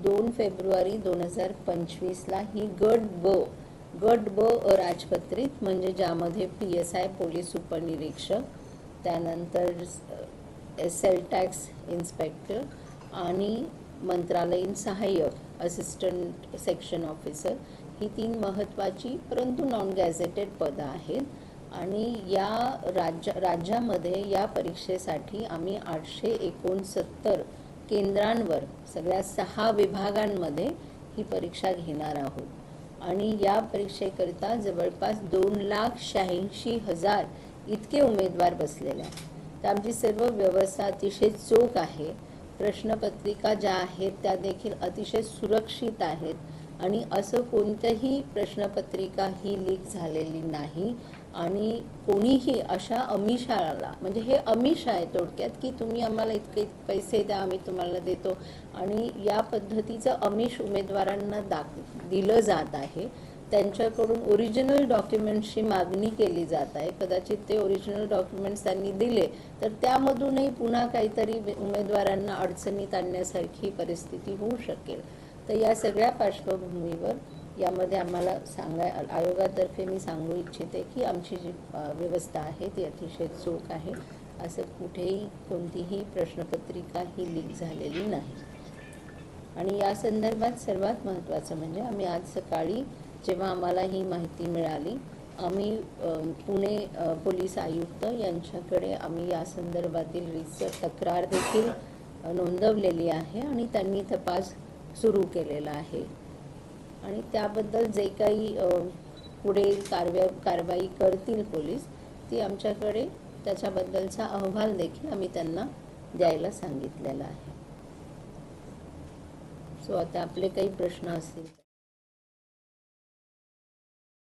2 February 2025ला ही गट ब राजपत्रित म्हणजे ज्यामध्ये PSI पोलीस उपनिरीक्षक, त्यानंतर सेल टॅक्स इन्स्पेक्टर आणि मंत्रालयीन सहाय्यक असिस्टंट सेक्शन ऑफिसर ही 3 महत्त्वाची परंतु नॉन गॅझेटेड पदं आहेत. आणि या राज्यामध्ये या परीक्षेसाठी आम्ही 869 केंद्रांवर सगळ्या 6 विभागांमध्ये ही परीक्षा घेणार आहोत. आणि या परीक्षेकरिता जवळपास 2,86,000 इतके उमेदवार बसलेले आहेत. तर आमची सर्व व्यवस्था अतिशय चोख आहे. प्रश्नपत्रिका ज्या आहेत त्या देखील अतिशय सुरक्षित आहेत आणि असं कोणत्याही प्रश्नपत्रिका ही लीक झालेली नाही. आणि कोणीही अशा आमिषाला, म्हणजे हे आमिष आहे थोडक्यात, की तुम्ही आम्हाला इतके पैसे द्या आम्ही तुम्हाला देतो, आणि या पद्धतीचं आमिष उमेदवारांना दिलं जात आहे. त्यांच्याकडून ओरिजिनल डॉक्युमेंट्सची मागणी केली जात आहे. कदाचित ते ओरिजिनल डॉक्युमेंट्स त्यांनी दिले तर त्यामधूनही पुन्हा काहीतरी उमेदवारांना अडचणीत आणण्यासारखी परिस्थिती होऊ शकेल. तर या सगळ्या पार्श्वभूमीवर यामध्ये आम्हाला आयोगातर्फे मी सांगू इच्छिते की आमची जी व्यवस्था आहे ती अतिशय चोख आहे. असं कुठेही कोणतीही प्रश्नपत्रिका ही लीक झालेली नाही. आणि या संदर्भात सर्वात महत्त्वाचं म्हणजे आम्ही आज सकाळी जेव्हा आम्हाला ही माहिती मिळाली, आम्ही पुणे पोलीस आयुक्त यांच्याकडे आम्ही या संदर्भातील तक्रार देखील नोंदवलेली आहे आणि त्यांनी तपास सुरू केलेला आहे. आणि त्याबद्दल जे काही पुढे कारवाई करतील पोलीस, ती आमच्याकडे त्याच्याबद्दलचा अहवाल देखील आम्ही त्यांना द्यायला सांगितलेला आहे. सो आता आपले काही प्रश्न असतील